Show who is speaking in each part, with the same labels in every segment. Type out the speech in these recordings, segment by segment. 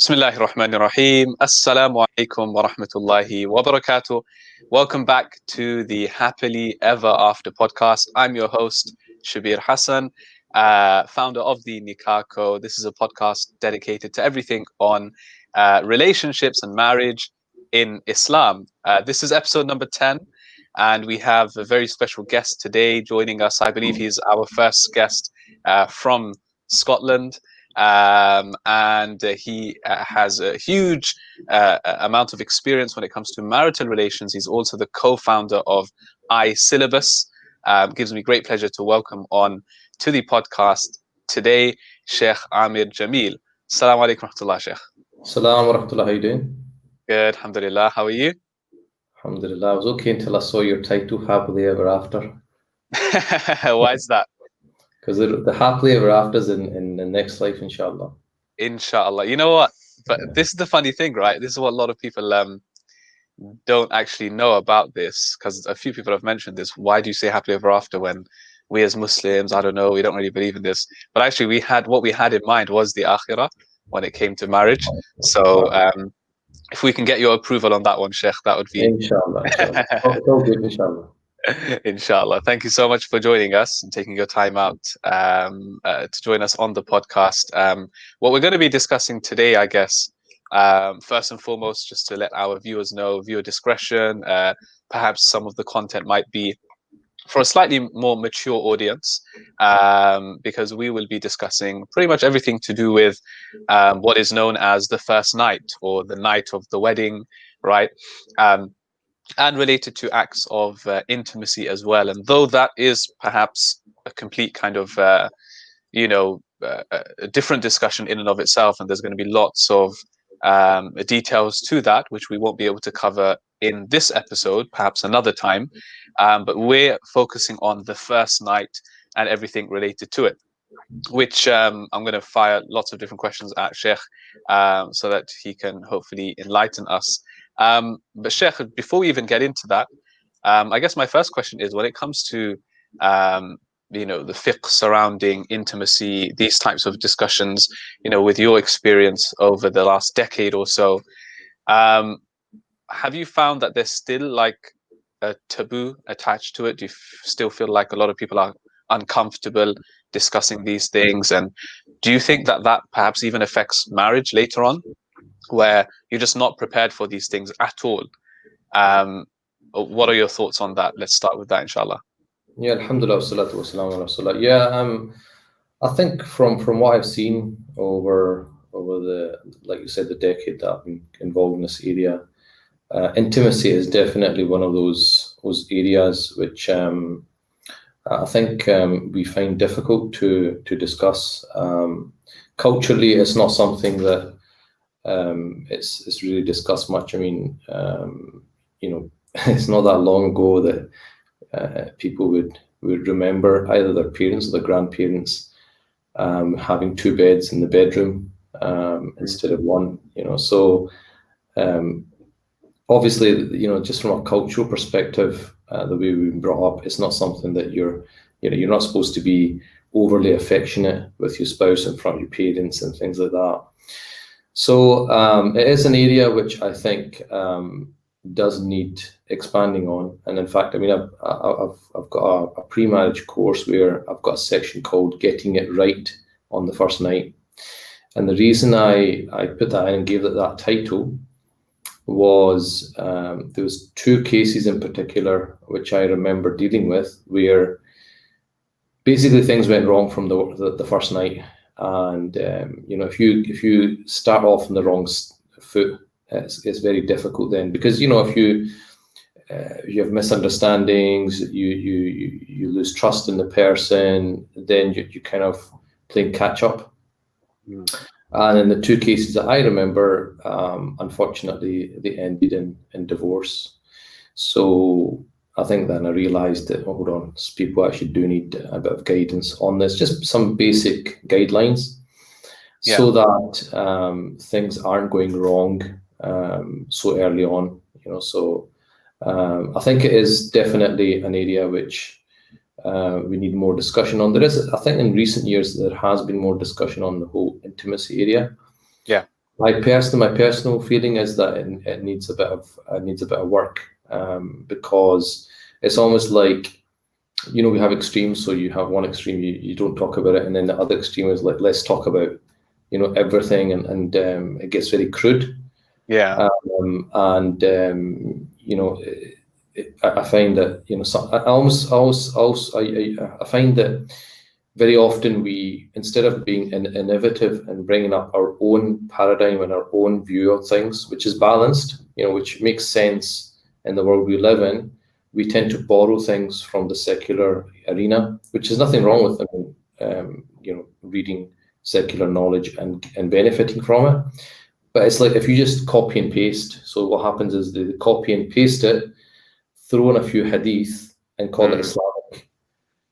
Speaker 1: Bismillahir Rahmanir Rahim. Assalamu alaikum wa rahmatullahi wa barakatuh. Welcome back to the Happily Ever After podcast. I'm your host, Shabir Hassan, founder of the Nikah Co. This is a podcast dedicated to everything on relationships and marriage in Islam. This is episode number 10, and we have a very special guest today joining us. I believe he's our first guest from Scotland. And he has a huge amount of experience when it comes to marital relations. He's also the co-founder of iSyllabus. Gives me great pleasure to welcome on to the podcast today, Sheikh Amer Jamil. Assalamu alaikum rahmatullah, Sheikh.
Speaker 2: Assalamu wa rahmatullah, how you doing?
Speaker 1: Good, alhamdulillah. How are you?
Speaker 2: Alhamdulillah, I was okay until I saw your title, Happily Ever After.
Speaker 1: Why is that?
Speaker 2: Because the happily ever afters in the next life, inshallah.
Speaker 1: Inshallah. You know what? But this is the funny thing, right? This is what a lot of people don't actually know about this, because a few people have mentioned this. Why do you say happily ever after when we as Muslims, I don't know, we don't really believe in this? But actually, what we had in mind was the akhirah when it came to marriage. So if we can get your approval on that one, Sheikh, that would be
Speaker 2: Inshallah. All good, inshallah.
Speaker 1: Inshallah. Thank you so much for joining us and taking your time out to join us on the podcast. What we're going to be discussing today, I guess, first and foremost, just to let our viewers know, viewer discretion, perhaps some of the content might be for a slightly more mature audience, because we will be discussing pretty much everything to do with what is known as the first night or the night of the wedding, right? And related to acts of intimacy as well. And though that is perhaps a complete kind of, a different discussion in and of itself, and there's going to be lots of details to that, which we won't be able to cover in this episode, perhaps another time. But we're focusing on the first night and everything related to it, which I'm going to fire lots of different questions at Sheikh so that he can hopefully enlighten us. But Sheikh, before we even get into that, I guess my first question is, when it comes to the fiqh surrounding intimacy, these types of discussions, with your experience over the last decade or so, have you found that there's still like a taboo attached to it? Do you still feel like a lot of people are uncomfortable discussing these things? And do you think that perhaps even affects marriage later on, where you're just not prepared for these things at all? What are your thoughts on that? Let's start with that, inshallah.
Speaker 2: Yeah, alhamdulillah, wassalatu wassalamu ala rasulullah. Yeah, I think from what I've seen over the, like you said, the decade that I've been involved in this area, intimacy is definitely one of those areas which I think we find difficult to discuss. Culturally, it's not something that it's really discussed much. I mean, it's not that long ago that people would remember either their parents or their grandparents having two beds in the bedroom instead of one. So obviously, just from a cultural perspective, the way we've been brought up, it's not something that you're not supposed to be overly affectionate with your spouse in front of your parents and things like that. So it is an area which I think does need expanding on. And in fact, I mean, I've got a pre-marriage course where I've got a section called Getting It Right on the First Night. And the reason I put that in and gave it that title was there was two cases in particular which I remember dealing with, where basically things went wrong from the first night. And if you start off on the wrong foot, it's very difficult then, because if you have misunderstandings, you lose trust in the person, then you kind of playing catch up. And in the two cases that I remember, unfortunately, they ended in divorce. So I think then I realized that, hold on, people actually do need a bit of guidance on this, just some basic guidelines, so that things aren't going wrong so early on. So I think it is definitely an area which we need more discussion on. I think in recent years, there has been more discussion on the whole intimacy area.
Speaker 1: Yeah.
Speaker 2: My personal feeling is that it needs a bit of work, because it's almost like, we have extremes. So you have one extreme, you don't talk about it, and then the other extreme is like, let's talk about everything, and it gets very crude.
Speaker 1: Yeah.
Speaker 2: I find that I find that very often we, instead of being innovative and bringing up our own paradigm and our own view of things, which is balanced, which makes sense in the world we live in, we tend to borrow things from the secular arena, which is nothing wrong with them, reading secular knowledge and benefiting from it. But it's like if you just copy and paste. So what happens is they copy and paste it, throw in a few hadith and call it Islamic.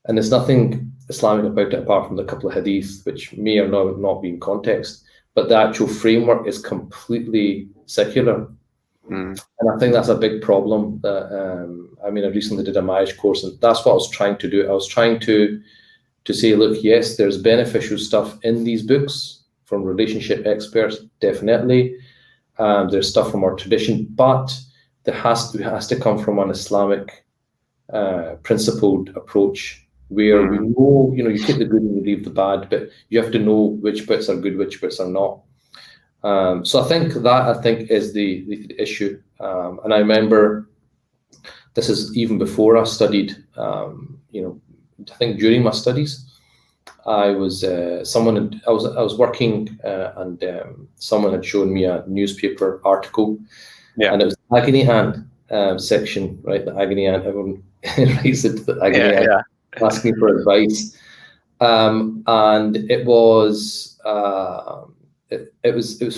Speaker 2: And there's nothing Islamic about it apart from the couple of hadith, which may or not be in context. But the actual framework is completely secular. And I think that's a big problem. I recently did a marriage course, and that's what I was trying to do. I was trying to say, look, yes, there's beneficial stuff in these books from relationship experts, definitely. There's stuff from our tradition, but there has to come from an Islamic principled approach, where we know, you take the good and you leave the bad, but you have to know which bits are good, which bits are not. So I think is the issue. And I remember, this is even before I studied, I think during my studies, I was working, and someone had shown me a newspaper article, and it was the agony aunt section, right? The agony aunt, everyone writes it, the agony aunt, asking for advice, and it was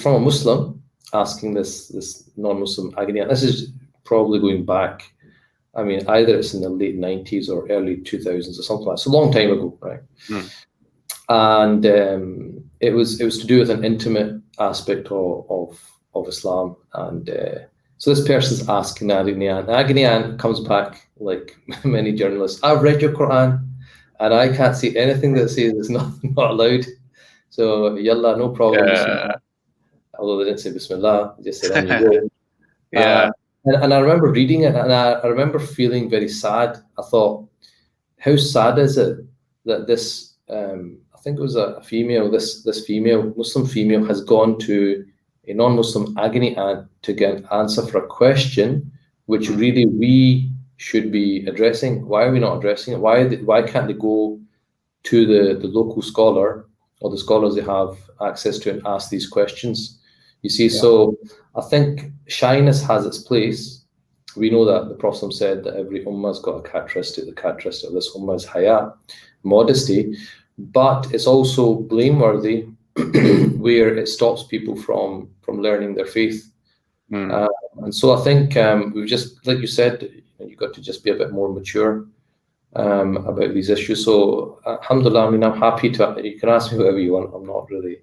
Speaker 2: from a Muslim asking this non-Muslim agony aunt. This is probably going back, either it's in the late 90s or early 2000s or something like that. It's a long time ago, right? And it was to do with an intimate aspect of Islam. And so this person's asking the agony aunt. The agony aunt comes back, like many journalists, I've read your Quran and I can't see anything that says it's not allowed. So yalla, no problem.
Speaker 1: Yeah.
Speaker 2: Although they didn't say Bismillah, they just said on you
Speaker 1: go.
Speaker 2: And I remember reading it, and I remember feeling very sad. I thought, how sad is it that this, I think it was a female, this female, Muslim female, has gone to a non-Muslim agony aunt to get an answer for a question which really we should be addressing. Why are we not addressing it? Why can't they go to the local scholar or the scholars they have access to and ask these questions? You see, so I think shyness has its place. We know that the Prophet said that every ummah's got a characteristic. The characteristic of this ummah is haya, modesty, but it's also blameworthy where it stops people from learning their faith. And so I think we've just, like you said, you've got to just be a bit more mature about these issues. So alhamdulillah, I'm happy to, you can ask me whatever you want. I'm not really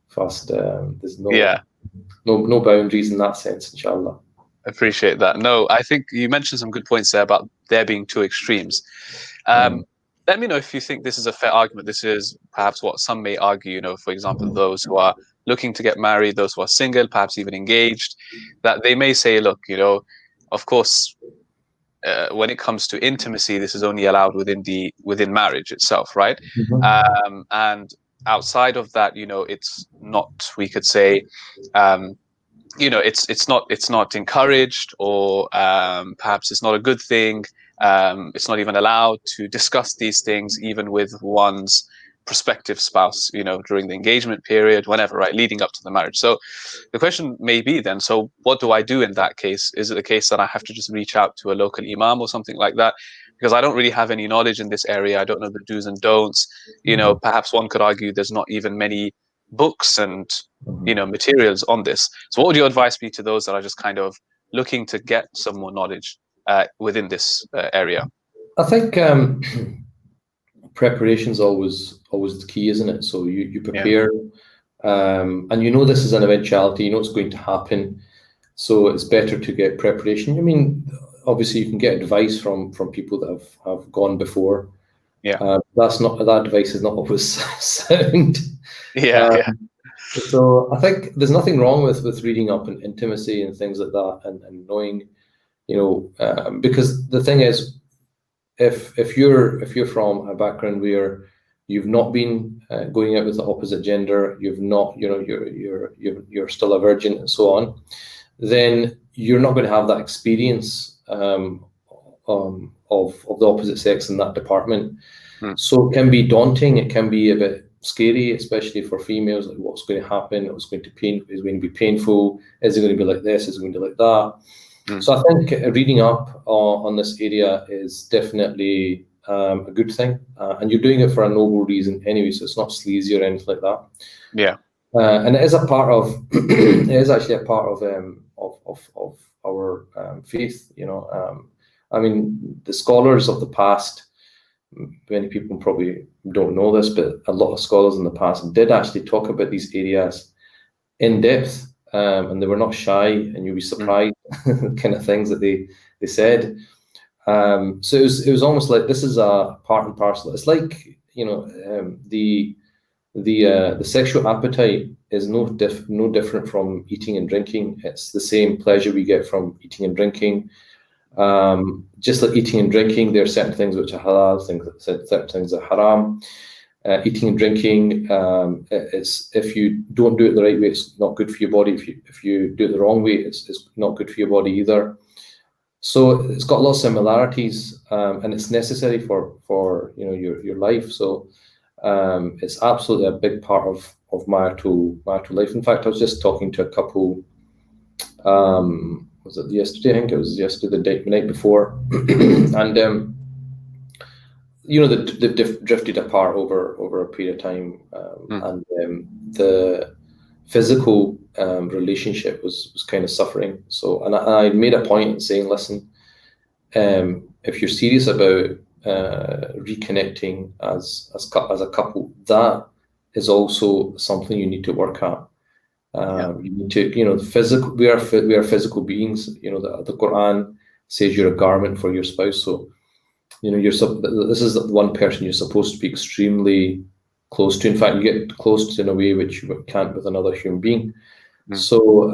Speaker 2: fussed. There's no boundaries in that sense, inshallah.
Speaker 1: Appreciate that. No, I think you mentioned some good points there about there being two extremes. Let me know if you think this is a fair argument. This is perhaps what some may argue, for example, those who are looking to get married, those who are single, perhaps even engaged, that they may say, look, of course, when it comes to intimacy, this is only allowed within marriage itself, right? And outside of that, it's not, we could say, it's not encouraged, or perhaps it's not a good thing. It's not even allowed to discuss these things even with one's prospective spouse, during the engagement period, whenever, right, leading up to the marriage. So the question may be then, so what do I do in that case? Is it the case that I have to just reach out to a local imam or something like that? Because I don't really have any knowledge in this area. I don't know the do's and don'ts. Perhaps one could argue there's not even many books and materials on this. So what would your advice be to those that are just kind of looking to get some more knowledge within this area?
Speaker 2: I think preparation is always the key, isn't it? So you prepare, and this is an eventuality. It's going to happen, so it's better to get preparation. Obviously you can get advice from people that have gone before. That advice is not always sound. So I think there's nothing wrong with reading up on intimacy and things like that, and knowing, because the thing is, if you're from a background where you've not been going out with the opposite gender, you've not, you're still a virgin and so on, then you're not going to have that experience of the opposite sex in that department. So it can be daunting. It can be a bit scary, especially for females. Like, what's going to happen? What's going to is going to be painful? Is it going to be like this? Is it going to be like that? So I think reading up on this area is definitely a good thing, and you're doing it for a noble reason anyway. So it's not sleazy or anything like that.
Speaker 1: Yeah.
Speaker 2: And it is a part of it is actually a part of our faith. I mean, the scholars of the past, many people probably don't know this, but a lot of scholars in the past did actually talk about these areas in depth, and they were not shy, and you'll be surprised kind of things that they said. So it was almost like this is a part and parcel. It's like, the sexual appetite is no different from eating and drinking. It's the same pleasure we get from eating and drinking. Just like eating and drinking, there are certain things which are halal, certain things are haram. Eating and drinking, it's, if you don't do it the right way, it's not good for your body. If you do it the wrong way, it's not good for your body either. So it's got a lot of similarities, and it's necessary for your life. So it's absolutely a big part of marital life. In fact, I was just talking to a couple. Was it yesterday? I think it was yesterday, the night before, and they've drifted apart over a period of time, and the physical relationship was kind of suffering. So, and I made a point in saying, listen, if you're serious about reconnecting as a couple, that is also something you need to work at. You need to, physical. We are physical beings. The Quran says you're a garment for your spouse. So, this is the one person you're supposed to be extremely close to. In fact, you get close to in a way which you can't with another human being. So,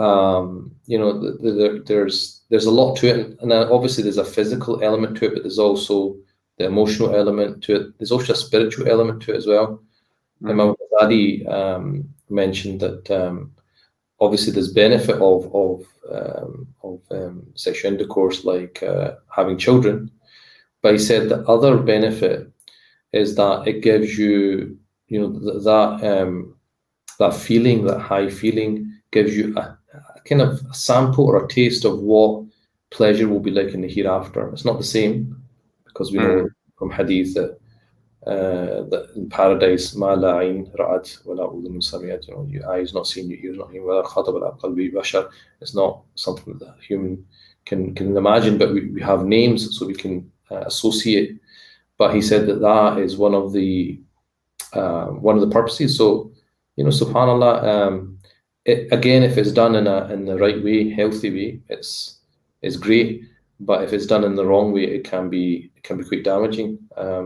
Speaker 2: there's a lot to it, and obviously there's a physical element to it, but there's also the emotional element to it. There's also a spiritual element to it as well. Imam Ghazali mentioned that obviously there's benefit of sexual intercourse, like having children, but he said the other benefit is that it gives you, that feeling, that high feeling, gives you a kind of a sample or a taste of what pleasure will be like in the hereafter. It's not the same, because we know from hadith that in paradise, ma la ayn ra'at wa la udhun sami'at, your eyes not seen, your ears not heard, wa la khatar wa la qalbi bashar. It's not something that a human can imagine, but we have names so we can associate. But he said that is one of the purposes. So, subhanallah, again, if it's done in the right way, healthy way, it's great. But if it's done in the wrong way, it can be quite damaging.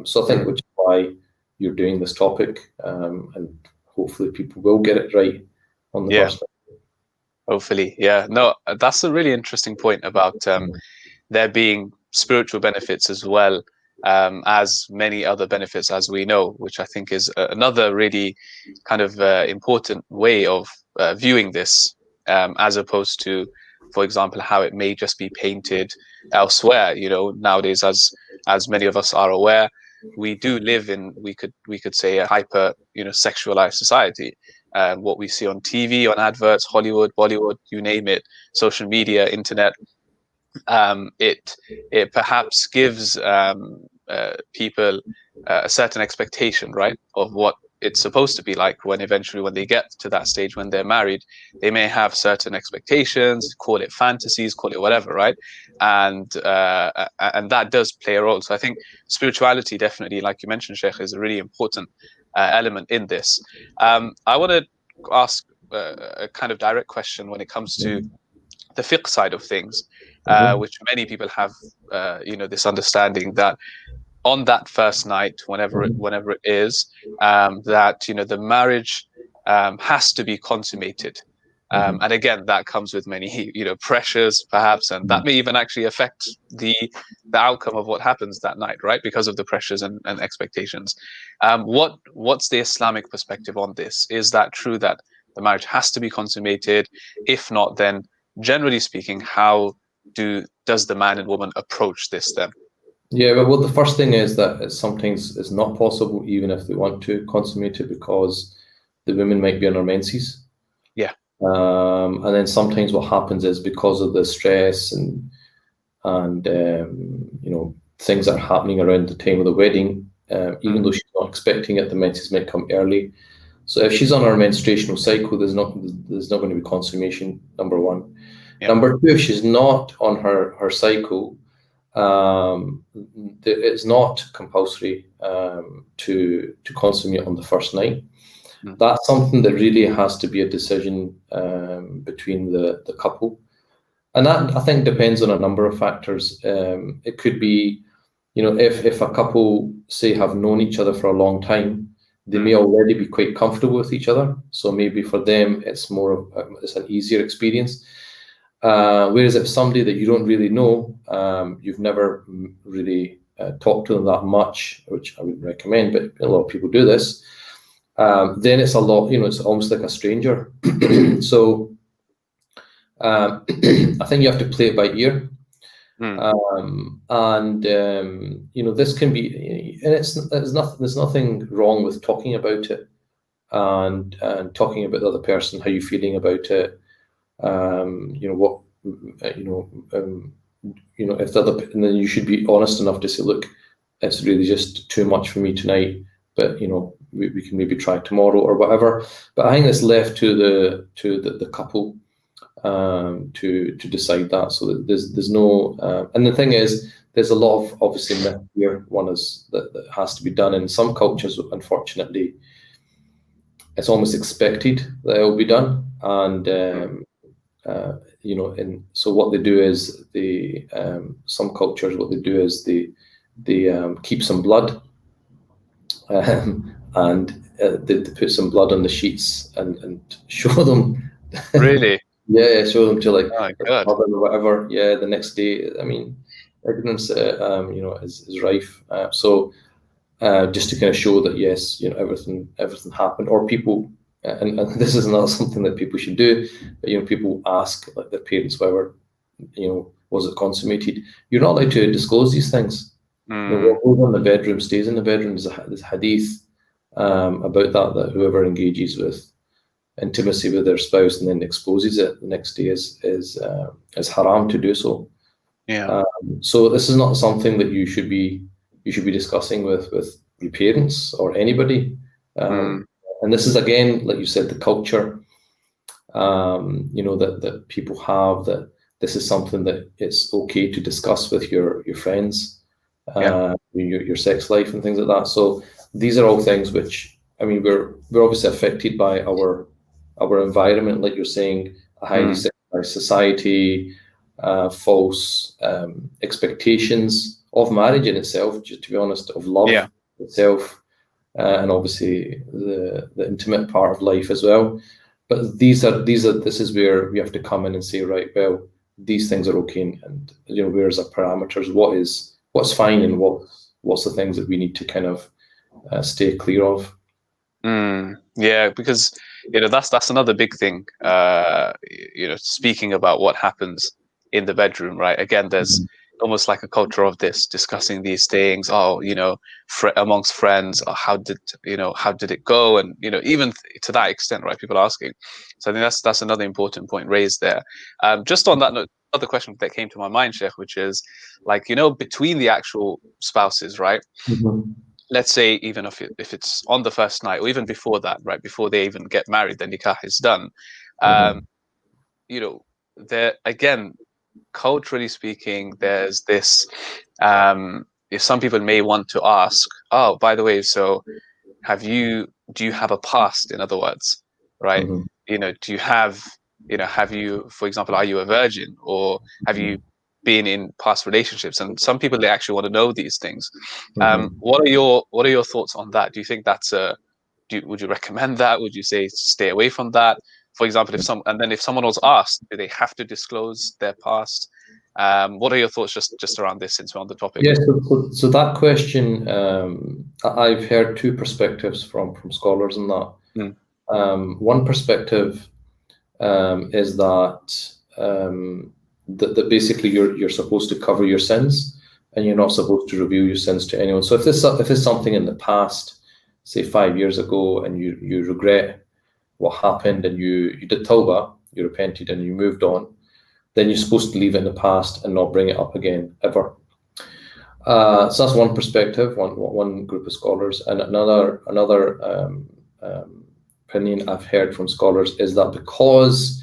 Speaker 2: So I think which is why you're doing this topic, and hopefully people will get it right on the first time.
Speaker 1: Hopefully, yeah. No, that's a really interesting point about there being spiritual benefits as well, as many other benefits as we know, which I think is another really kind of important way of viewing this, as opposed to, for example, how it may just be painted elsewhere. Nowadays, as many of us are aware, we do live in, we could say, a hyper sexualized society. What we see on TV, on adverts, Hollywood, Bollywood, you name it, social media, internet, it perhaps gives people a certain expectation, right, of what it's supposed to be like when they get to that stage when they're married. They may have certain expectations, call it fantasies, call it whatever, right? And that does play a role. So I think spirituality definitely, like you mentioned, Sheikh, is a really important element in this. I want to ask a kind of direct question when it comes to the fiqh side of things, which many people have, this understanding that on that first night, whenever it is, that the marriage has to be consummated. And again, that comes with many, pressures, perhaps, and that may even actually affect the outcome of what happens that night, right? Because of the pressures and expectations. What's the Islamic perspective on this? Is that true that the marriage has to be consummated? If not, then generally speaking, how does the man and woman approach this then?
Speaker 2: Yeah, but well, the first thing is that sometimes it's not possible, even if they want to consummate it, because the women might be on their menses.
Speaker 1: Yeah.
Speaker 2: And then sometimes what happens is, because of the stress and things that are happening around the time of the wedding, even though she's not expecting it, the menses might come early. So if she's on her menstruational cycle, there's not going to be consummation, number one. Yeah. Number two, if she's not on her cycle, it's not compulsory to consummate on the first night. That's something that really has to be a decision between the couple. And that, I think, depends on a number of factors. It could be, if a couple, say, have known each other for a long time, they may already be quite comfortable with each other. So maybe for them, it's an easier experience. Whereas if somebody that you don't really know, you've never really talked to them that much, which I wouldn't recommend, but a lot of people do this, then it's a lot, it's almost like a stranger. So I think you have to play it by ear. This can be, and there's nothing wrong with talking about it and talking about the other person, how you're feeling about it. If the other, and then you should be honest enough to say, look, it's really just too much for me tonight, but we can maybe try tomorrow or whatever. But I think it's left to the couple to decide that. So that there's no, and the thing is, there's a lot of obviously myth here. One is that has to be done in some cultures. Unfortunately, it's almost expected that it will be done, and and so what they do is some cultures, what they do is they keep some blood, and they put some blood on the sheets and show them.
Speaker 1: Really?
Speaker 2: Yeah, show them to
Speaker 1: Oh,
Speaker 2: or whatever. Yeah, the next day. I mean, ignorance, is rife. So just to kind of show that yes, everything happened, or people. And this is not something that people should do, but people ask like their parents, whether was it consummated. You're not allowed to disclose these things. What goes on in the bedroom stays in the bedroom. There's hadith about that whoever engages with intimacy with their spouse and then exposes it the next day is haram to do so.
Speaker 1: Yeah.
Speaker 2: So this is not something that you should be discussing with your parents or anybody. And this is, again, like you said, the culture, that people have, that this is something that it's okay to discuss with your friends, your sex life and things like that. So these are all things which, I mean, we're obviously affected by our environment, like you're saying, a highly sexualized society, false expectations of marriage in itself, just to be honest, of love itself. And obviously the intimate part of life as well. But this is where we have to come in and say, right, well, these things are okay, and where's the parameters, what's fine, and what's the things that we need to kind of stay clear of.
Speaker 1: Yeah, because that's another big thing. Speaking about what happens in the bedroom, right? Again, there's almost like a culture of this, discussing these things. Oh, amongst friends, or how did it go? And even to that extent, right? People asking. So I think that's another important point raised there. Just on that note, another question that came to my mind, Sheikh, which is like between the actual spouses, right? Let's say even if it's on the first night, or even before that, right, before they even get married, the nikah is done. There again, culturally speaking, there's this. If some people may want to ask, oh, by the way, so do you have a past? In other words, right? Do you have for example, are you a virgin, or have you been in past relationships? And some people, they actually want to know these things. What are your thoughts on that? Do you think that's a would you recommend that? Would you say stay away from that? For example, if someone was asked, do they have to disclose their past? What are your thoughts just around this, since we're on the topic?
Speaker 2: Yes, so that question, I've heard two perspectives from scholars on that. One perspective is that that basically you're supposed to cover your sins, and you're not supposed to reveal your sins to anyone. So if there's something in the past, say 5 years ago, and you regret what happened, and you did tawbah, you repented and you moved on, then you're supposed to leave it in the past and not bring it up again ever. So that's one perspective, one group of scholars. And another opinion I've heard from scholars is that because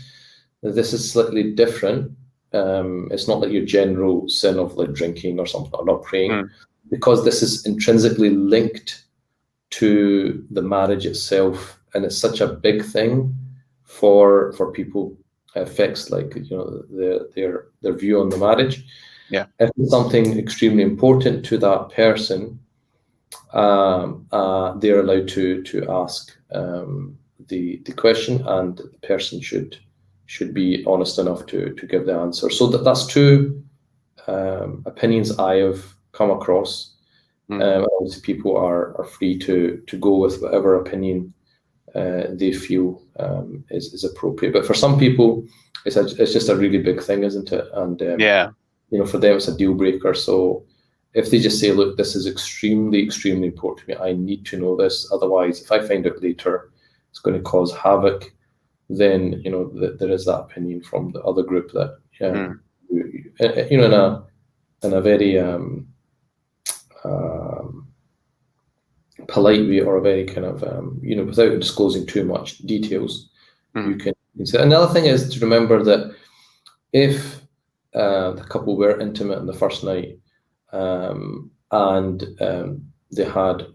Speaker 2: this is slightly different, it's not like your general sin of like drinking or something, or not praying, because this is intrinsically linked to the marriage itself, and it's such a big thing for people. It affects, like, their view on the marriage.
Speaker 1: Yeah.
Speaker 2: If it's something extremely important to that person, they're allowed to ask the question, and the person should be honest enough to give the answer. So that's two opinions I have come across. Obviously, people are free to go with whatever opinion they feel is appropriate. But for some people, it's just a really big thing, isn't it? And for them, it's a deal breaker. So if they just say, look, this is extremely, extremely important to me, I need to know this. Otherwise, if I find out later, it's going to cause havoc. Then there is that opinion from the other group that in a very polite way, or a very kind of without disclosing too much details, you can say. Another thing is to remember that if the couple were intimate on the first night, and they had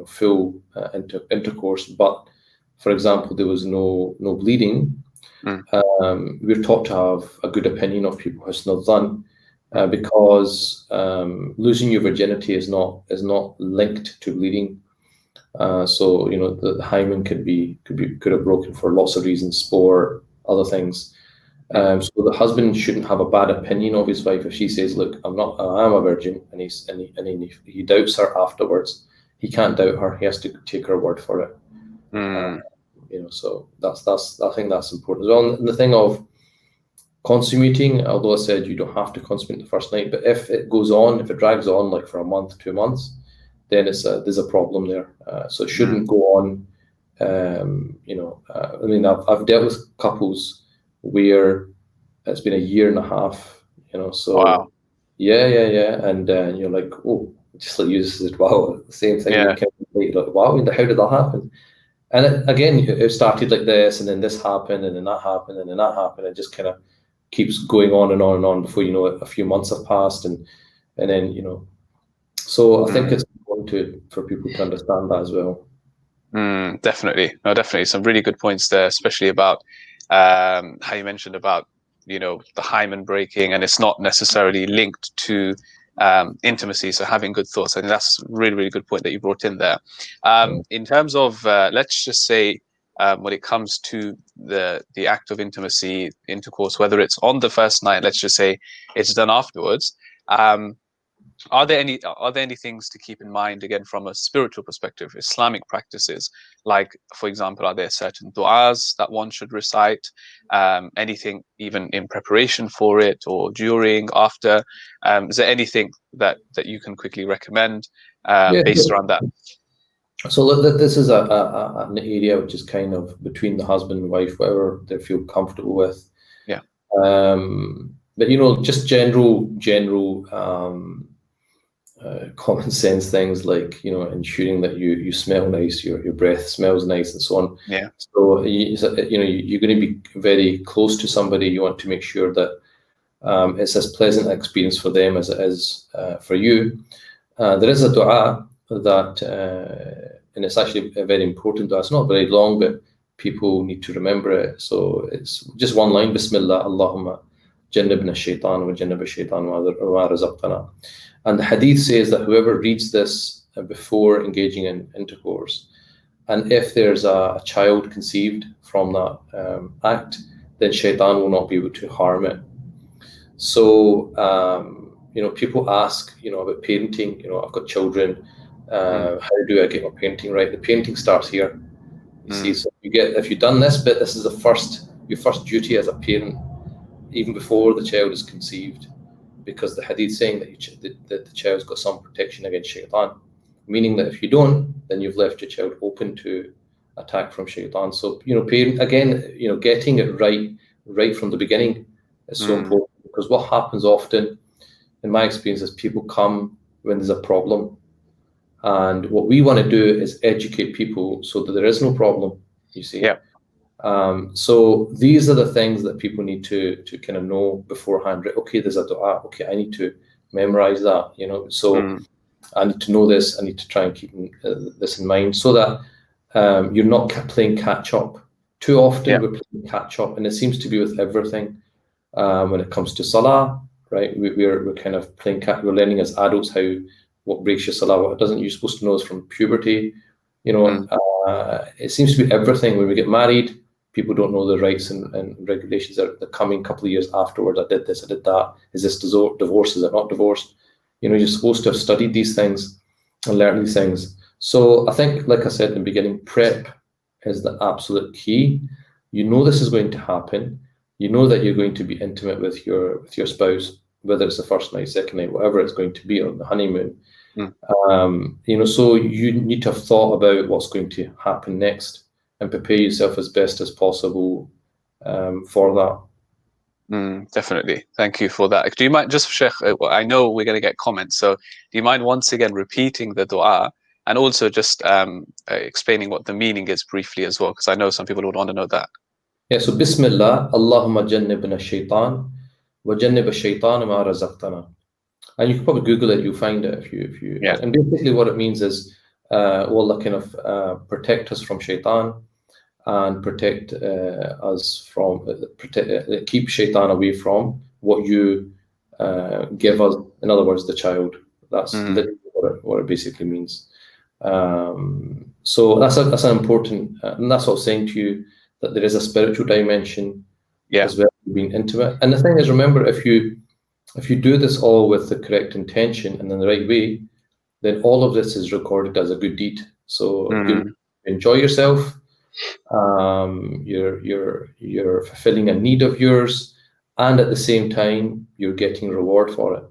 Speaker 2: full intercourse, but for example there was no bleeding, we're taught to have a good opinion of people husn al-dhan, because losing your virginity is not linked to bleeding. So the hymen could have broken for lots of reasons, sport, other things. So the husband shouldn't have a bad opinion of his wife if she says, "Look, I am a virgin," and he doubts her afterwards. He can't doubt her. He has to take her word for it. So I think that's important as well. And the thing of consummating, although I said you don't have to consummate the first night, but if it drags on like for a month, 2 months, then there's a problem there. So it shouldn't go on. I've dealt with couples where it's been a year and a half, so
Speaker 1: wow.
Speaker 2: Yeah, and you're like, oh, just like you said, wow, the same thing.
Speaker 1: Yeah.
Speaker 2: Like, wow, how did that happen? And it started like this, and then this happened, and then that happened, and then that happened. It just kind of keeps going on and on and on before you know it, a few months have passed, and then So I think it's important for people to understand that as well.
Speaker 1: Definitely, some really good points there, especially about how you mentioned about the hymen breaking, and it's not necessarily linked to intimacy. So having good thoughts, I think that's a really, really good point that you brought in there. In terms of let's just say when it comes to the act of intimacy, intercourse, whether it's on the first night, let's just say it's done afterwards, are there any things to keep in mind, again, from a spiritual perspective, Islamic practices? Like, for example, are there certain du'as that one should recite? Anything even in preparation for it, or during, after? Is there anything that you can quickly recommend based around that?
Speaker 2: So this is an area which is kind of between the husband and wife, whatever they feel comfortable with.
Speaker 1: Yeah.
Speaker 2: But just general common sense things, like ensuring that you smell nice, your breath smells nice, and so on.
Speaker 1: Yeah.
Speaker 2: So you're going to be very close to somebody. You want to make sure that it's as pleasant an experience for them as it is for you. There is a dua that, and it's actually a very important dua. It's not very long, but people need to remember it. So it's just one line: Bismillah, Allahumma jannibna shaitan wa jannib shaitan wa razaqtana. And the hadith says that whoever reads this before engaging in intercourse, And if there's a child conceived from that act, then shaitan will not be able to harm it. So, people ask, about parenting. I've got children. How do I get my parenting right? The parenting starts here. You see, so if you've done this bit, this is your first duty as a parent, even before the child is conceived, because the hadith saying that the child's got some protection against shaitan, meaning that if you don't, then you've left your child open to attack from shaitan. So, parent, again, getting it right from the beginning is so important, because what happens often, in my experience, is people come when there's a problem. And what we want to do is educate people so that there is no problem, you see.
Speaker 1: Yeah.
Speaker 2: So these are the things that people need to kind of know beforehand. Right? Okay, there's a dua. Okay, I need to memorize that, So I need to know this. I need to try and keep this in mind, so that you're not playing catch up. Too often we're playing catch up, and it seems to be with everything. When it comes to salah, right? We're kind of playing we're learning as adults what breaks your salah, what it doesn't. You're supposed to know this from puberty. It seems to be everything. When we get married, people don't know the rights and regulations that are coming a couple of years afterwards. I did this, I did that. Is this divorce? Is it not divorce? You're supposed to have studied these things and learned these things. So I think, like I said in the beginning, prep is the absolute key. This is going to happen. That you're going to be intimate with your spouse, whether it's the first night, second night, whatever it's going to be on the honeymoon. So you need to have thought about what's going to happen next and prepare yourself as best as possible for that.
Speaker 1: Definitely. Thank you for that. Do you mind, just Sheikh, I know we're going to get comments, so do you mind once again repeating the dua and also just explaining what the meaning is briefly as well, because I know some people would want to know that.
Speaker 2: Yeah, so Bismillah, Allahumma jannibna shaitan wa jannib ash-shaytan ma razaqtana. And you can probably Google it, you'll find it if you.
Speaker 1: Yeah.
Speaker 2: And basically what it means is, Allah kind of protect us from shaitan and protect us from, keep shaitan away from what you give us. In other words, the child. That's literally what it basically means. So that's an important, and that's what I was saying to you, that there is a spiritual dimension as well as being intimate. And the thing is, remember, if you do this all with the correct intention and in the right way, then all of this is recorded as a good deed. So you enjoy yourself. You're fulfilling a need of yours, and at the same time, you're getting reward for it.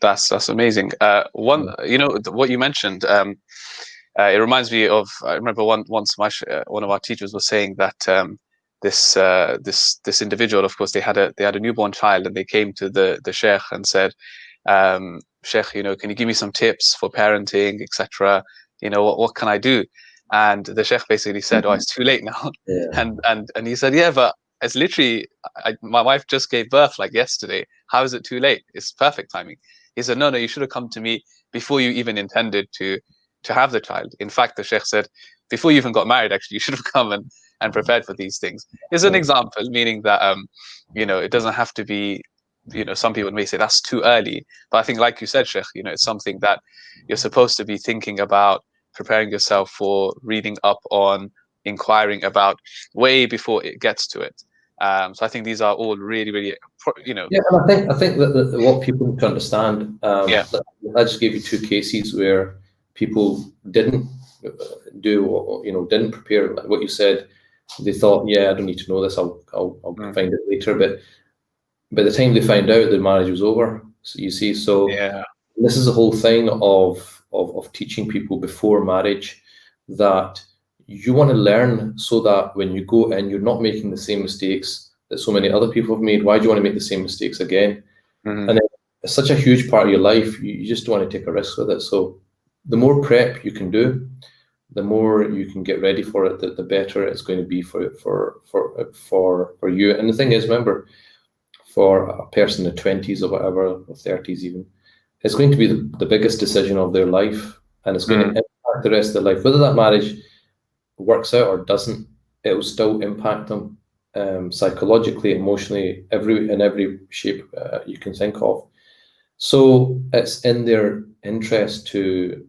Speaker 1: That's amazing. What you mentioned. It reminds me of, I remember once one of our teachers was saying that this individual, of course, they had a newborn child, and they came to the Sheikh and said, Sheikh, can you give me some tips for parenting, etc. What can I do? And the Sheikh basically said, oh, it's too late now.
Speaker 2: Yeah.
Speaker 1: And he said, yeah, but it's literally, my wife just gave birth like yesterday. How is it too late? It's perfect timing. He said, no, you should have come to me before you even intended to have the child. In fact, the Sheikh said, before you even got married, actually, you should have come and prepared for these things. It's an example, meaning that, it doesn't have to be, some people may say that's too early. But I think, like you said, Sheikh, it's something that you're supposed to be thinking about, preparing yourself for, reading up on, inquiring about way before it gets to it. So I think these are all really, really,
Speaker 2: Yeah, and I think that what people need to understand, I just gave you two cases where people didn't didn't prepare. Like what you said, they thought, I don't need to know this, I'll find it later. But by the time they found out, the marriage was over. So you see, this is the whole thing of teaching people before marriage, that you want to learn so that when you go in, you're not making the same mistakes that so many other people have made. Why do you want to make the same mistakes again? And then it's such a huge part of your life, you just don't want to take a risk with it. So the more prep you can do, the more you can get ready for it, the better it's going to be for you. And the thing is, remember, for a person in the 20s or whatever, or 30s even, it's going to be the biggest decision of their life, and it's going to impact the rest of their life. Whether that marriage works out or doesn't, it will still impact them psychologically, emotionally, in every shape you can think of. So it's in their interest to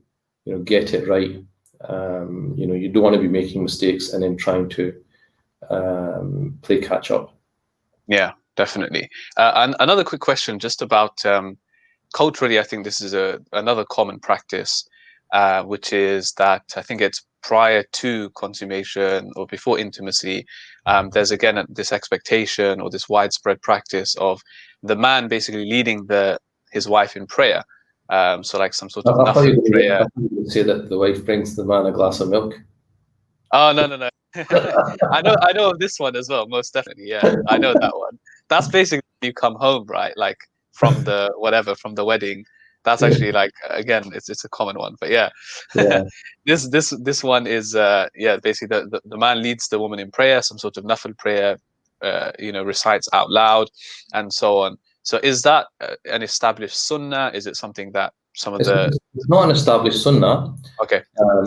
Speaker 2: get it right You don't want to be making mistakes and then trying to play catch up.
Speaker 1: Yeah, definitely. And another quick question, just about culturally, I think this is another common practice, which is that I think it's prior to consummation or before intimacy. There's again this expectation or this widespread practice of the man basically leading his wife in prayer. So like some sort of
Speaker 2: I thought you
Speaker 1: nafil
Speaker 2: were
Speaker 1: prayer.
Speaker 2: going to say that the wife brings the man a glass of milk.
Speaker 1: Oh, no, no, no. I know of this one as well, most definitely. Yeah, I know that one. That's basically you come home, right? Like from the wedding. That's actually like again, it's a common one. But yeah.
Speaker 2: Yeah.
Speaker 1: This one is yeah, basically the man leads the woman in prayer, some sort of nafil prayer, recites out loud and so on. So is that an established sunnah? Is it something that some of the
Speaker 2: It's not an established sunnah,
Speaker 1: okay.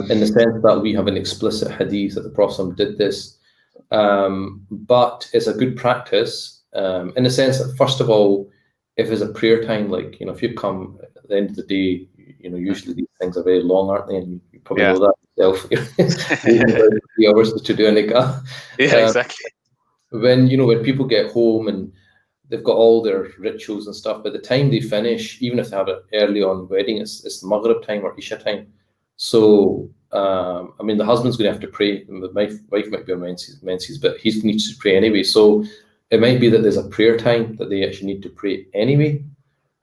Speaker 2: in the sense that we have an explicit hadith that the Prophet did this, but it's a good practice, in the sense that, first of all, if it's a prayer time, like, if you come at the end of the day, usually these things are very long, aren't they? And you probably
Speaker 1: Yeah.
Speaker 2: know that yourself. Waiting about 3 hours to do a nikah.
Speaker 1: Yeah, exactly.
Speaker 2: When people get home and they've got all their rituals and stuff, by the time they finish, even if they have an early on wedding, it's Maghrib time or Isha time. So, the husband's going to have to pray. My wife might be on menses, but he needs to pray anyway. So it might be that there's a prayer time that they actually need to pray anyway.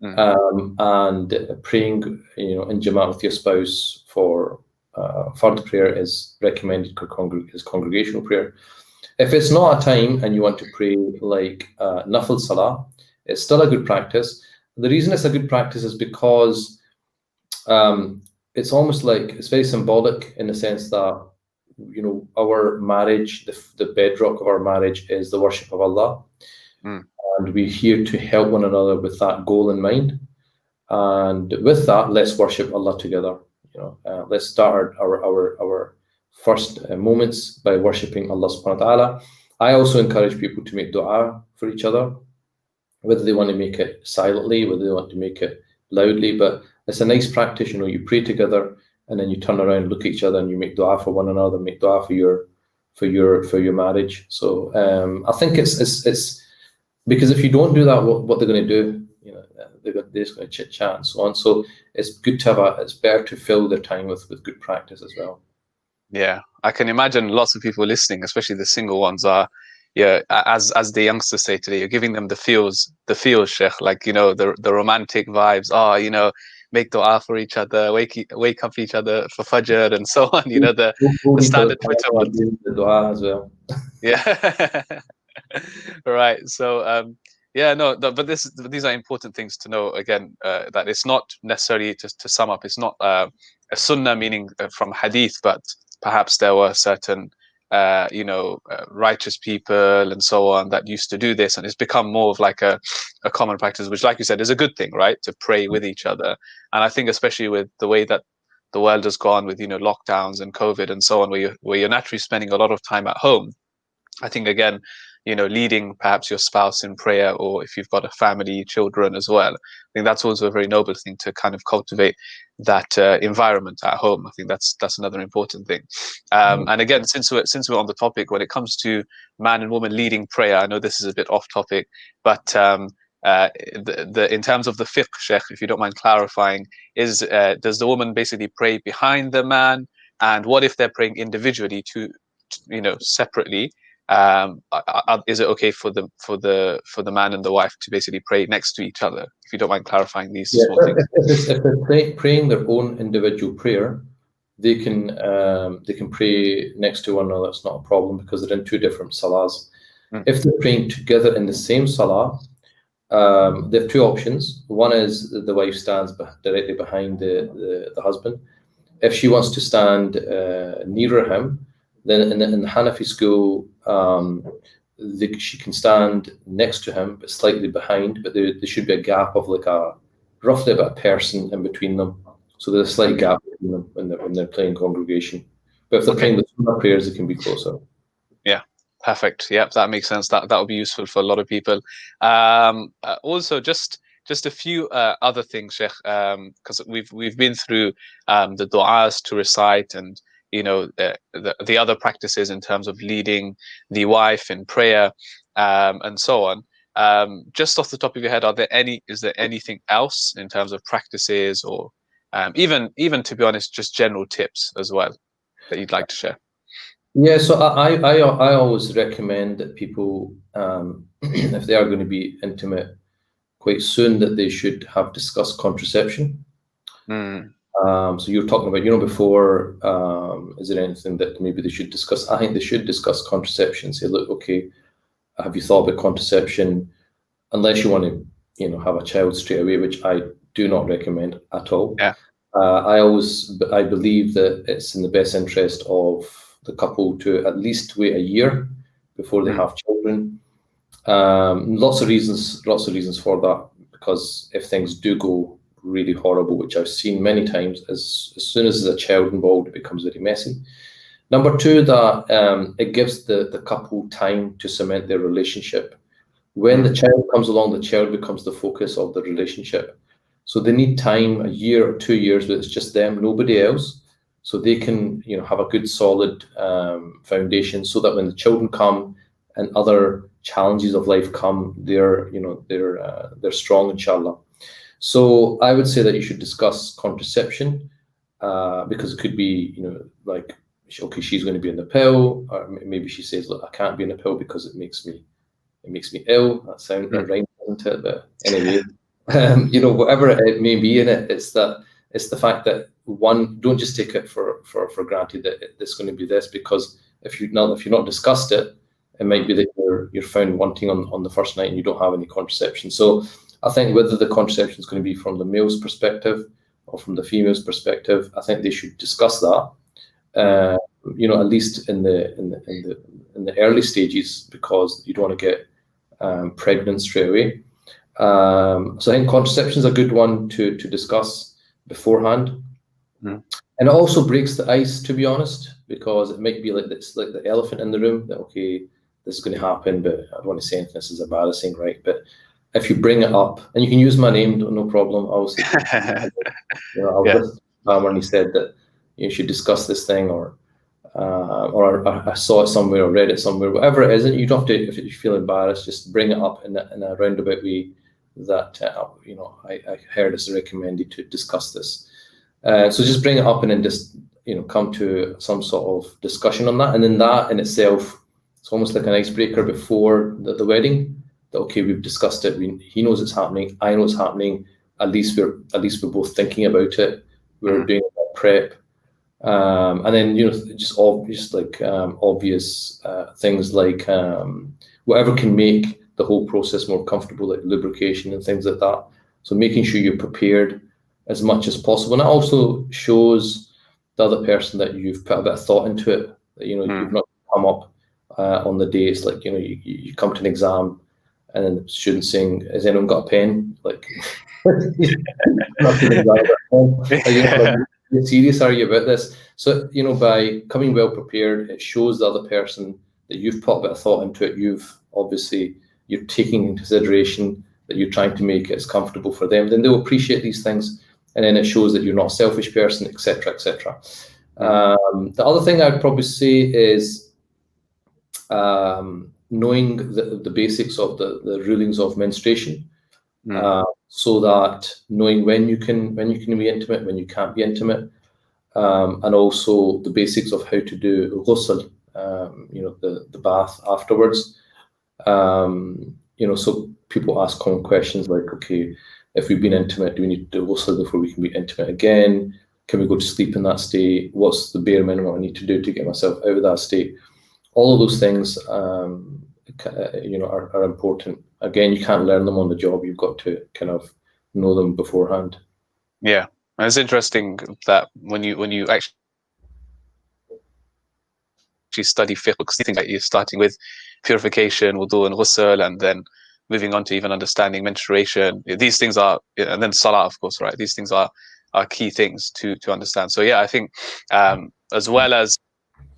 Speaker 2: And praying, in Jama'at with your spouse for fard prayer is recommended as congregational prayer. If it's not a time and you want to pray like nafil salah, it's still a good practice. The reason it's a good practice is because it's almost like it's very symbolic in the sense that our marriage, the bedrock of our marriage is the worship of Allah, and we're here to help one another with that goal in mind. And with that, let's worship Allah together. Let's start our first moments by worshipping Allah subhanahu wa ta'ala. I also encourage people to make dua for each other, whether they want to make it silently, whether they want to make it loudly, but it's a nice practice. You pray together and then you turn around, look at each other, and you make dua for one another, make dua for your marriage. So I think it's because if you don't do that, what they're going to do, they're just going to chit chat and so on. So it's good to it's better to fill their time with good practice as well.
Speaker 1: Yeah, I can imagine lots of people listening, especially the single ones, are, yeah, as the youngsters say today, you're giving them the feels, Sheikh, like, the romantic vibes. Oh, make dua for each other, wake up each other for Fajr and so on. The standard Twitter ones.
Speaker 2: The dua as well.
Speaker 1: Yeah. Right. So yeah, no, but these are important things to know. Again, that it's not necessarily, to sum up, it's not a sunnah meaning from hadith, but perhaps there were certain righteous people and so on that used to do this, and it's become more of like a common practice, which, like you said, is a good thing, right? To pray with each other. And I think especially with the way that the world has gone with lockdowns and COVID and so on, where you're naturally spending a lot of time at home, I think, again, leading perhaps your spouse in prayer, or if you've got a family, children as well, I think that's also a very noble thing, to kind of cultivate that environment at home. I think that's another important thing. And again, since we're on the topic, when it comes to man and woman leading prayer, I know this is a bit off topic, but in terms of the fiqh, Sheikh, if you don't mind clarifying, does the woman basically pray behind the man, and what if they're praying individually separately? Is it okay for the man and the wife to basically pray next to each other? If you don't mind clarifying these small things.
Speaker 2: If they're praying their own individual prayer, they can pray next to one another. It's not a problem, because they're in two different salahs. If they're praying together in the same salah, they have two options. One is the wife stands directly behind the husband. If she wants to stand nearer him, then in the Hanafi school, she can stand next to him, but slightly behind. But there should be a gap of roughly about a person in between them. So there's a slight gap between them when they're playing congregation. But if they're playing the sunnah prayers, it can be closer. Yeah.
Speaker 1: Perfect. Yep, that makes sense. That will be useful for a lot of people. Also, just a few other things, Sheikh, because we've been through the du'as to recite, and the other practices in terms of leading the wife in prayer, and so on. Just off the top of your head, is there anything else in terms of practices, or even to be honest, just general tips as well that you'd like to share?
Speaker 2: Yeah, so I always recommend that people, if they are going to be intimate quite soon, that they should have discussed contraception. So you're talking about, before, is there anything that maybe they should discuss? I think they should discuss contraception. Say, look, okay, have you thought about contraception? Unless you want to, have a child straight away, which I do not recommend at all.
Speaker 1: Yeah.
Speaker 2: I believe that it's in the best interest of the couple to at least wait a year before they have children. Lots of reasons for that, because if things do go really horrible, which I've seen many times, as soon as there's a child involved, it becomes very messy. Number two, that it gives the couple time to cement their relationship. When the child comes along, the child becomes the focus of the relationship. So they need time, a year or 2 years, where it's just them, nobody else, so they can, have a good solid foundation, so that when the children come and other challenges of life come, they're strong, inshallah. So I would say that you should discuss contraception, because it could be, like, okay, she's going to be in the pill, or maybe she says, look, I can't be in the pill because it makes me ill. That sounds right, doesn't it? But anyway, whatever it may be in it, it's the fact that, one, don't just take it for granted that it's going to be this, because if you've not discussed it, it might be that you're found wanting on the first night and you don't have any contraception. So I think whether the contraception is going to be from the male's perspective or from the female's perspective, I think they should discuss that. At least in the early stages, because you don't want to get pregnant straight away. So I think contraception is a good one to discuss beforehand. And it also breaks the ice, to be honest, because it might be like the elephant in the room, that, okay, this is going to happen, but I don't want to say anything, this is embarrassing, right? But if you bring it up, and you can use my name, no problem, I was with Amer, and he said that you should discuss this thing, or I saw it somewhere or read it somewhere, whatever it is. And you don't have to, if you feel embarrassed, just bring it up in a roundabout way, that I heard it's recommended to discuss this. So just bring it up, and then just come to some sort of discussion on that. And then that in itself, it's almost like an icebreaker before the wedding. That, okay, we've discussed it. He knows it's happening. I know it's happening. At least we're both thinking about it. We're doing that prep. And then just obvious things like whatever can make the whole process more comfortable, like lubrication and things like that. So making sure you're prepared as much as possible, and it also shows the other person that you've put a bit of thought into it. That you've not come up on the day. It's like you come to an exam, and then the student's saying, "Has anyone got a pen?" Like, serious are you about this? So by coming well prepared, it shows the other person that you've put a bit of thought into it. You're taking into consideration that you're trying to make it as comfortable for them. Then they'll appreciate these things, and then it shows that you're not a selfish person, etc., etc. The other thing I'd probably say is knowing the basics of the rulings of menstruation. So that knowing when you can be intimate, when you can't be intimate, and also the basics of how to do ghusl, the bath afterwards. So people ask common questions like, okay, if we've been intimate, do we need to do ghusl before we can be intimate again? Can we go to sleep in that state? What's the bare minimum I need to do to get myself out of that state? All of those things, are important. Again, you can't learn them on the job. You've got to kind of know them beforehand.
Speaker 1: Yeah, and it's interesting that when you actually study fiqh, because you think that you're starting with purification, wudu, and ghusl, and then moving on to even understanding menstruation. These things are, and then salah, of course, right? These things are key things to understand. So yeah, I think as well as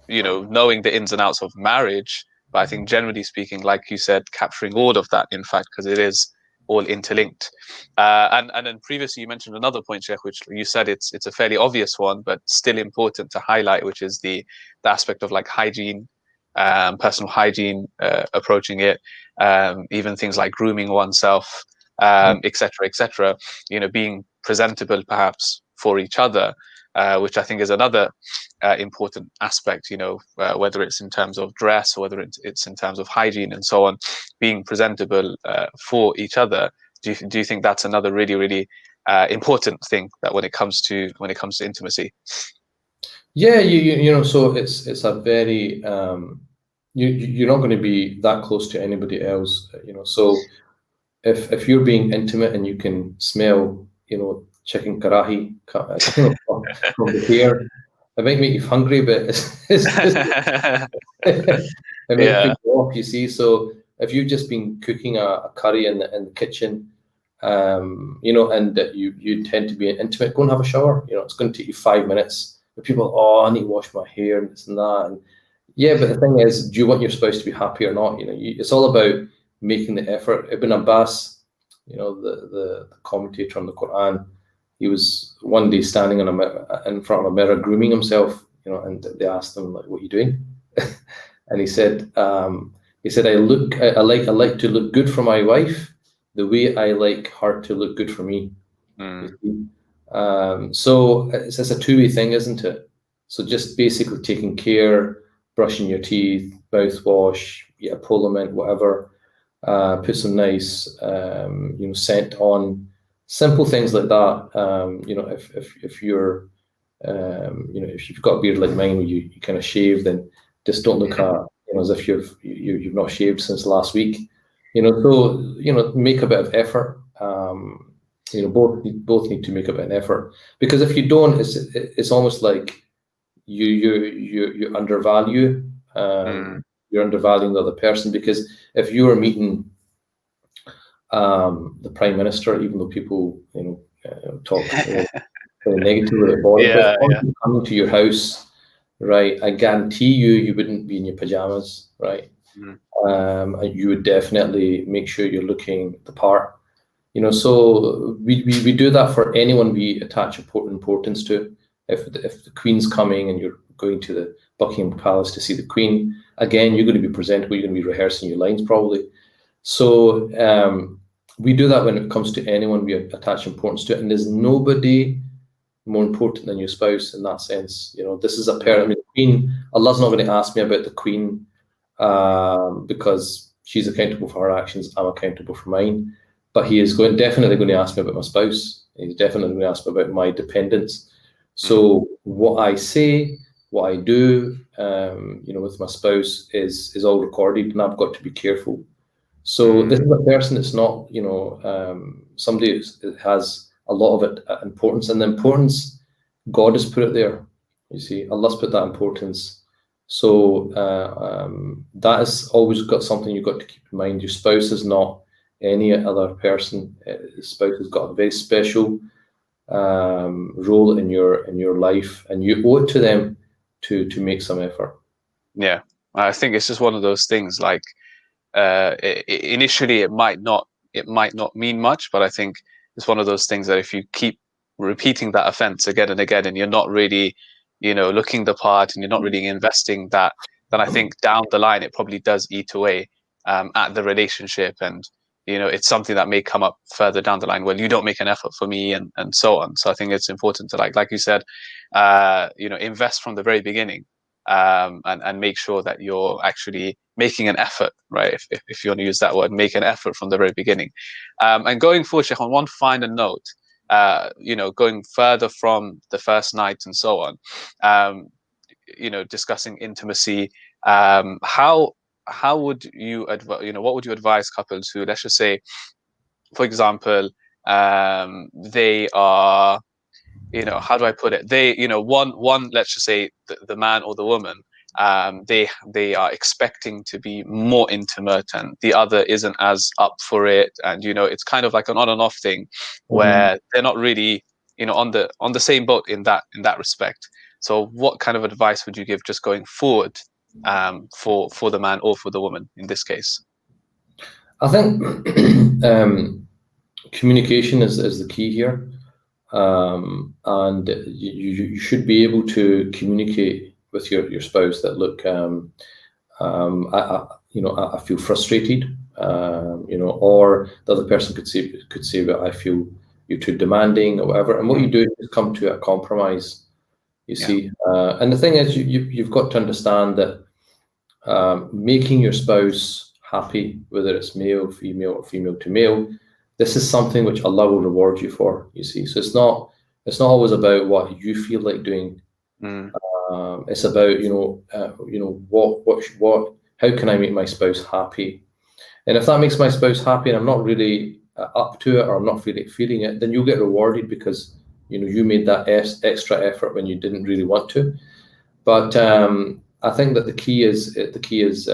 Speaker 1: knowing the ins and outs of marriage, but I think generally speaking, like you said, capturing all of that, in fact, because it is all interlinked. And then previously you mentioned another point, Sheikh, which you said it's a fairly obvious one, but still important to highlight, which is the aspect of like hygiene, personal hygiene, approaching it, even things like grooming oneself, etc., etc. Being presentable perhaps for each other, which I think is another important aspect. Whether it's in terms of dress or whether it's in terms of hygiene and so on, being presentable for each other. Do you think that's another really, really important thing that when it comes to intimacy?
Speaker 2: Yeah, so it's a very you're not going to be that close to anybody else, So if you're being intimate and you can smell, chicken karahi, from the hair, it might make you hungry, but it might put you off. You see, so if you've just been cooking a curry in the kitchen, and that you tend to be intimate, go and have a shower. It's going to take you 5 minutes. But people, I need to wash my hair and this and that. And yeah, but the thing is, do you want your spouse to be happy or not? It's all about making the effort. Ibn Abbas, the commentator on the Quran, he was one day standing in front of a mirror grooming himself, and they asked him, like, what are you doing? And he said, I like to look good for my wife the way I like her to look good for me. So it's a two-way thing, isn't it? So just basically taking care, brushing your teeth, mouthwash, Polament, whatever, put some nice, scent on, simple things like that. If you're, if you've got a beard like mine where you kind of shave, then just don't look at, as if you've not shaved since last week. So make a bit of effort. Both need to make a bit of effort, because if you don't, it's almost like you undervalue. You're undervaluing the other person, because if you are meeting the Prime Minister, even though people talk negatively about it, but coming to your house, right? I guarantee you wouldn't be in your pajamas, right? You would definitely make sure you're looking the part. So we do that for anyone we attach importance to. If the Queen's coming and you're going to the Buckingham Palace to see the Queen, again, you're going to be presentable, you're going to be rehearsing your lines probably. So we do that when it comes to anyone we attach importance to, and there's nobody more important than your spouse in that sense. This is a pair. I mean, the Queen, Allah's not going to ask me about the Queen because she's accountable for her actions, I'm accountable for mine. But he is definitely going to ask me about my spouse. He's definitely going to ask me about my dependents. So what I say, what I do, with my spouse is all recorded, and I've got to be careful. So this is a person that's not, somebody that has a lot of importance, and the importance, God has put it there. You see, Allah's put that importance. So that has always got something you've got to keep in mind. Your spouse is not any other person. The spouse has got a very special role in your life, and you owe it to them to make some effort.
Speaker 1: Yeah, I think it's just one of those things. Like initially, it might not mean much, but I think it's one of those things that if you keep repeating that offense again and again, and you're not really, looking the part, and you're not really investing that, then I think down the line it probably does eat away at the relationship, and it's something that may come up further down the line. Well, you don't make an effort for me, and so on. So I think it's important to like you said, invest from the very beginning, and make sure that you're actually making an effort, right? If you want to use that word, make an effort from the very beginning. And going forward, Sheikh, on one final note, going further from the first night and so on, discussing intimacy, how would you what would you advise couples who, let's just say, for example, they are, how do I put it? They, one, let's just say the man or the woman, they are expecting to be more intimate, and the other isn't as up for it, and it's kind of like an on and off thing, where they're not really, on the same boat in that respect. So what kind of advice would you give just going forward, for the man or for the woman in this case?
Speaker 2: I think Communication is the key here. And you should be able to communicate with your spouse that, look, I feel frustrated, or the other person could say, well, I feel you're too demanding or whatever. And what you do is come to a compromise, you see. And the thing is, you've got to understand that making your spouse happy, whether it's male, female, or female to male, this is something which Allah will reward you for, you see. So it's not always about what you feel like doing. It's about what how can I make my spouse happy, and if that makes my spouse happy and I'm not really up to it, or I'm not feeling it, then you'll get rewarded, because you made that extra effort when you didn't really want to. But I think that the key is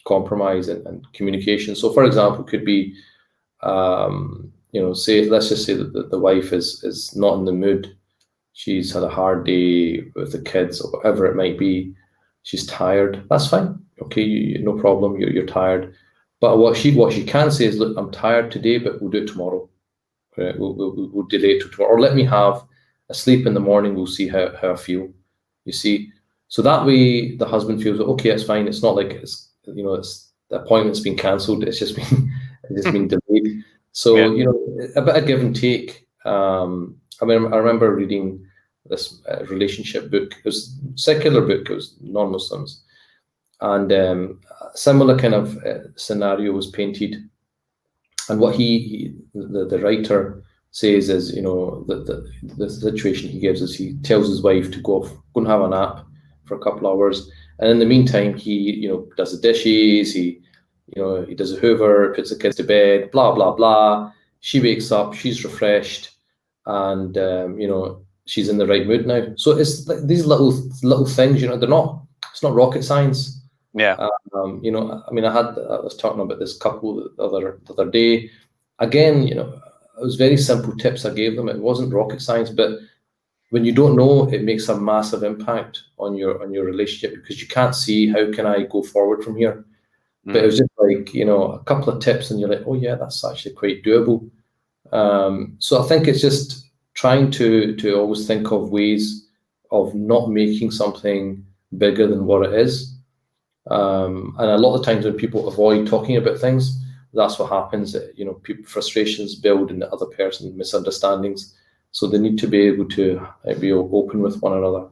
Speaker 2: compromise and communication. So, for example, could be let's just say that the wife is not in the mood. She's had a hard day with the kids or whatever it might be. She's tired. That's fine. Okay, no problem. You're tired. But what she can say is, look, I'm tired today, but we'll do it tomorrow. Right? We'll delay it to tomorrow. Or let me have a sleep in the morning. We'll see how I feel. You see, so that way the husband feels, okay, it's fine. It's not like it's the appointment's been cancelled. It's just been delayed. So a bit of give and take. I remember reading this relationship book. It was a secular book. It was non-Muslims, and a similar kind of scenario was painted. And what the writer says is, the situation he gives is, he tells his wife to go and have a nap for a couple of hours, and in the meantime he does the dishes, he does a hoover, puts the kids to bed, blah blah blah. She wakes up, she's refreshed, and she's in the right mood now. So it's like these little things, it's not rocket science. I was talking about this couple the other day. Again, it was very simple tips I gave them. It wasn't rocket science, but when you don't know, it makes a massive impact on your relationship, because you can't see how can I go forward from here. But it was just like, a couple of tips, and you're like, oh yeah, that's actually quite doable. So I think it's just trying to always think of ways of not making something bigger than what it is. And a lot of times when people avoid talking about things, that's what happens. People, frustrations build in the other person, misunderstandings. So they need to be able to be open with one another.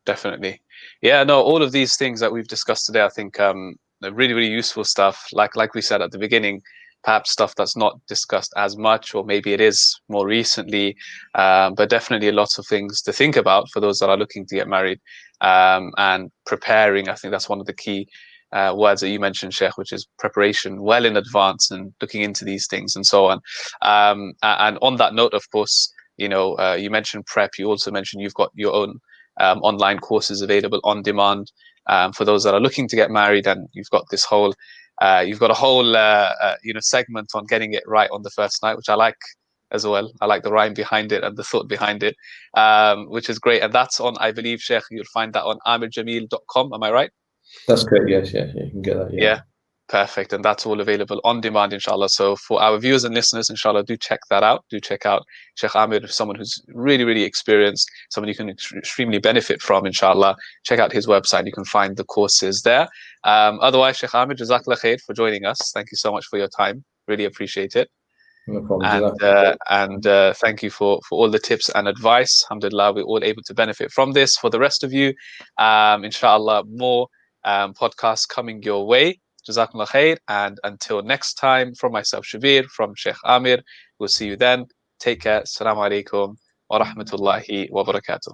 Speaker 1: Definitely. Yeah, no, all of these things that we've discussed today, I think they're really, really useful stuff. Like we said at the beginning, perhaps stuff that's not discussed as much, or maybe it is more recently, but definitely lots of things to think about for those that are looking to get married, and preparing. I think that's one of the key words that you mentioned, Sheikh, which is preparation well in advance and looking into these things and so on. And on that note, of course, you mentioned prep. You also mentioned you've got your own online courses available on demand for those that are looking to get married, and you've got a whole segment on getting it right on the first night, which I like as well. I like the rhyme behind it and the thought behind it, which is great. And that's on, I believe, Sheikh, you'll find that on amerjamil.com. Am I right?
Speaker 2: That's correct. Yes, yeah, you can get that.
Speaker 1: Yeah. Perfect. And that's all available on demand, inshallah. So for our viewers and listeners, inshallah, do check that out. Do check out Sheikh Amer, someone who's really, really experienced, someone you can extremely benefit from, inshallah. Check out his website. You can find the courses there. Otherwise, Sheikh Amer, Jazakallah khair for joining us. Thank you so much for your time. Really appreciate it.
Speaker 2: No problem.
Speaker 1: And thank you for all the tips and advice. Alhamdulillah, we're all able to benefit from this. For the rest of you, inshallah, more podcasts coming your way. Jazakumullah khair. And until next time, from myself, Shabir, from Sheikh Amer, we'll see you then. Take care. Assalamu alaikum wa rahmatullahi wa barakatuh.